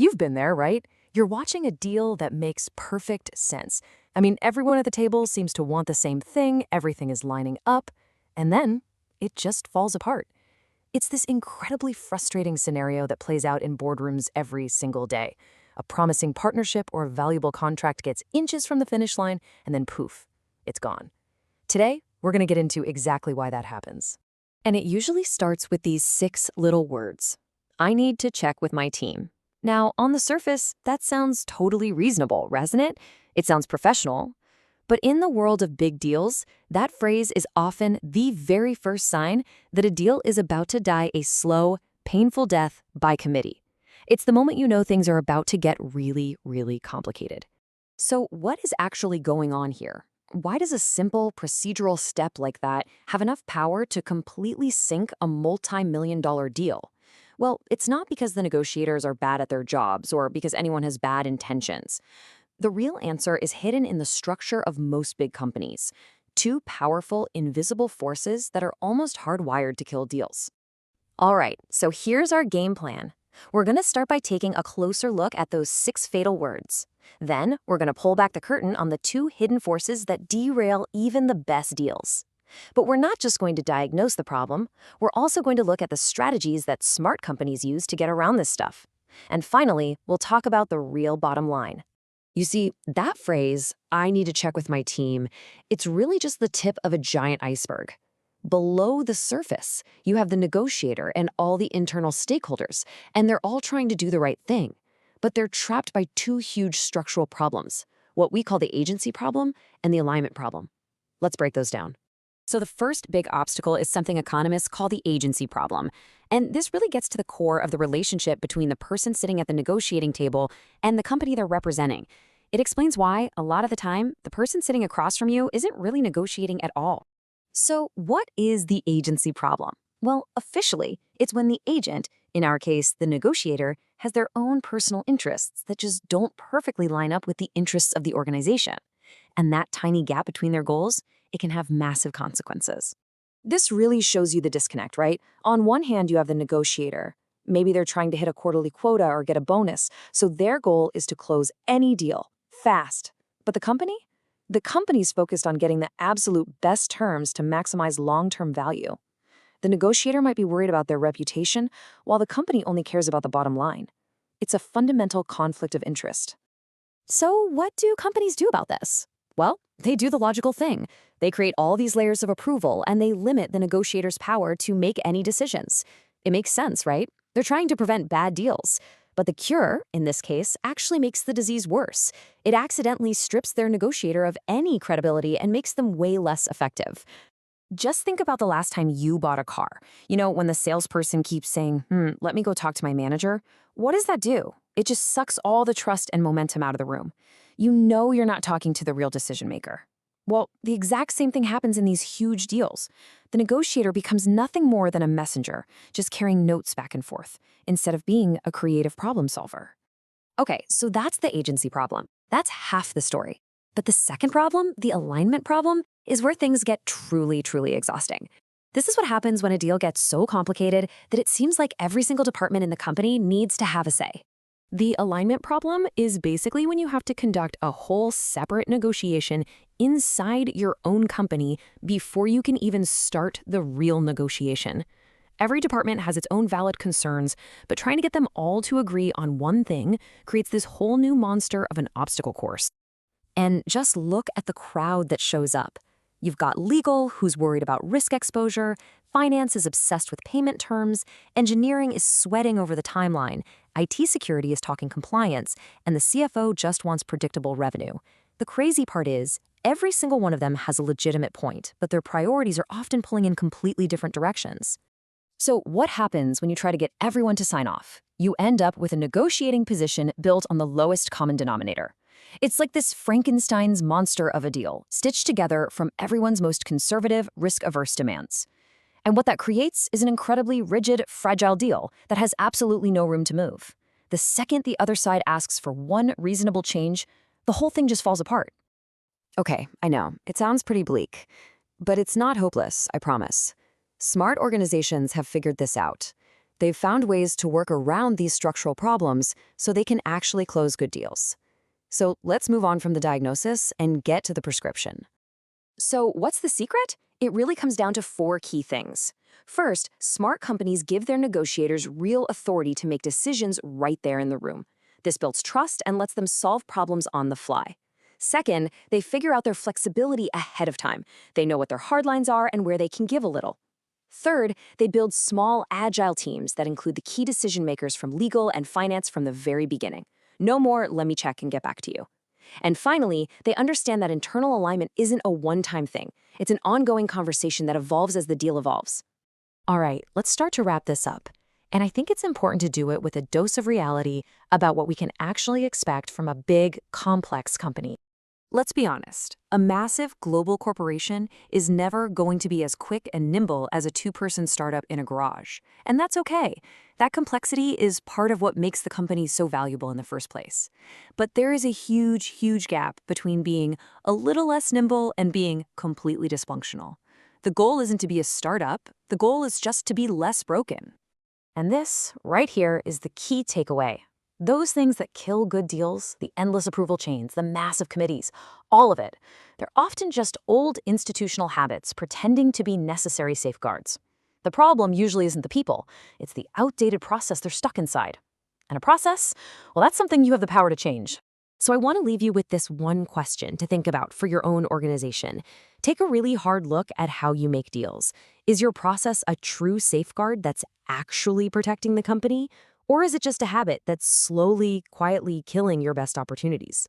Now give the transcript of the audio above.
You've been there, right? You're watching a deal that makes perfect sense. I mean, everyone at the table seems to want the same thing, everything is lining up, and then it just falls apart. It's this incredibly frustrating scenario that plays out in boardrooms every single day. A promising partnership or a valuable contract gets inches from the finish line, and then poof, it's gone. Today, we're going to get into exactly why that happens. And it usually starts with these 6 little words. I need to check with my team. Now, on the surface, that sounds totally reasonable, doesn't it? It sounds professional. But in the world of big deals, that phrase is often the very first sign that a deal is about to die a slow, painful death by committee. It's the moment you know things are about to get really, really complicated. So what is actually going on here? Why does a simple procedural step like that have enough power to completely sink a multi-million-dollar deal? Well, it's not because the negotiators are bad at their jobs or because anyone has bad intentions. The real answer is hidden in the structure of most big companies. 2 powerful, invisible forces that are almost hardwired to kill deals. All right, so here's our game plan. We're going to start by taking a closer look at those 6 fatal words. Then, we're going to pull back the curtain on the 2 hidden forces that derail even the best deals. But we're not just going to diagnose the problem, we're also going to look at the strategies that smart companies use to get around this stuff. And finally, we'll talk about the real bottom line. You see, that phrase, I need to check with my team, it's really just the tip of a giant iceberg. Below the surface, you have the negotiator and all the internal stakeholders, and they're all trying to do the right thing. But they're trapped by 2 huge structural problems, what we call the agency problem and the alignment problem. Let's break those down. So the first big obstacle is something economists call the agency problem. And this really gets to the core of the relationship between the person sitting at the negotiating table and the company they're representing. It explains why, a lot of the time, the person sitting across from you isn't really negotiating at all. So what is the agency problem? Well, officially, it's when the agent, in our case, the negotiator, has their own personal interests that just don't perfectly line up with the interests of the organization. And that tiny gap between their goals, it can have massive consequences. This really shows you the disconnect, right? On one hand, you have the negotiator. Maybe they're trying to hit a quarterly quota or get a bonus, so their goal is to close any deal, fast. But the company? The company's focused on getting the absolute best terms to maximize long-term value. The negotiator might be worried about their reputation, while the company only cares about the bottom line. It's a fundamental conflict of interest. So what do companies do about this? Well, they do the logical thing. They create all these layers of approval, and they limit the negotiator's power to make any decisions. It makes sense, right? They're trying to prevent bad deals. But the cure, in this case, actually makes the disease worse. It accidentally strips their negotiator of any credibility and makes them way less effective. Just think about the last time you bought a car. You know, when the salesperson keeps saying, let me go talk to my manager. What does that do? It just sucks all the trust and momentum out of the room. You know you're not talking to the real decision maker. Well, the exact same thing happens in these huge deals. The negotiator becomes nothing more than a messenger, just carrying notes back and forth, instead of being a creative problem solver. Okay, so that's the agency problem. That's half the story. But the second problem, the alignment problem, is where things get truly, truly exhausting. This is what happens when a deal gets so complicated that it seems like every single department in the company needs to have a say. The alignment problem is basically when you have to conduct a whole separate negotiation inside your own company before you can even start the real negotiation. Every department has its own valid concerns, but trying to get them all to agree on one thing creates this whole new monster of an obstacle course. And just look at the crowd that shows up. You've got legal, who's worried about risk exposure, finance is obsessed with payment terms, engineering is sweating over the timeline, IT security is talking compliance, and the CFO just wants predictable revenue. The crazy part is, every single one of them has a legitimate point, but their priorities are often pulling in completely different directions. So what happens when you try to get everyone to sign off? You end up with a negotiating position built on the lowest common denominator. It's like this Frankenstein's monster of a deal, stitched together from everyone's most conservative, risk-averse demands. And what that creates is an incredibly rigid, fragile deal that has absolutely no room to move. The second the other side asks for one reasonable change, the whole thing just falls apart. Okay, I know, it sounds pretty bleak, but it's not hopeless, I promise. Smart organizations have figured this out. They've found ways to work around these structural problems so they can actually close good deals. So let's move on from the diagnosis and get to the prescription. So, what's the secret? It really comes down to four key things. First, smart companies give their negotiators real authority to make decisions right there in the room. This builds trust and lets them solve problems on the fly. Second, they figure out their flexibility ahead of time. They know what their hard lines are and where they can give a little. Third, they build small, agile teams that include the key decision makers from legal and finance from the very beginning. No more, let me check and get back to you. And finally, they understand that internal alignment isn't a one-time thing. It's an ongoing conversation that evolves as the deal evolves. All right, let's start to wrap this up. And I think it's important to do it with a dose of reality about what we can actually expect from a big, complex company. Let's be honest, a massive global corporation is never going to be as quick and nimble as a two-person startup in a garage. And that's okay. That complexity is part of what makes the company so valuable in the first place. But there is a huge, huge gap between being a little less nimble and being completely dysfunctional. The goal isn't to be a startup, the goal is just to be less broken. And this, right here, is the key takeaway. Those things that kill good deals, the endless approval chains, the massive committees, all of it, they're often just old institutional habits pretending to be necessary safeguards. The problem usually isn't the people, it's the outdated process they're stuck inside. And a process, well, that's something you have the power to change. So I want to leave you with this one question to think about for your own organization. Take a really hard look at how you make deals. Is your process a true safeguard that's actually protecting the company? Or is it just a habit that's slowly, quietly killing your best opportunities?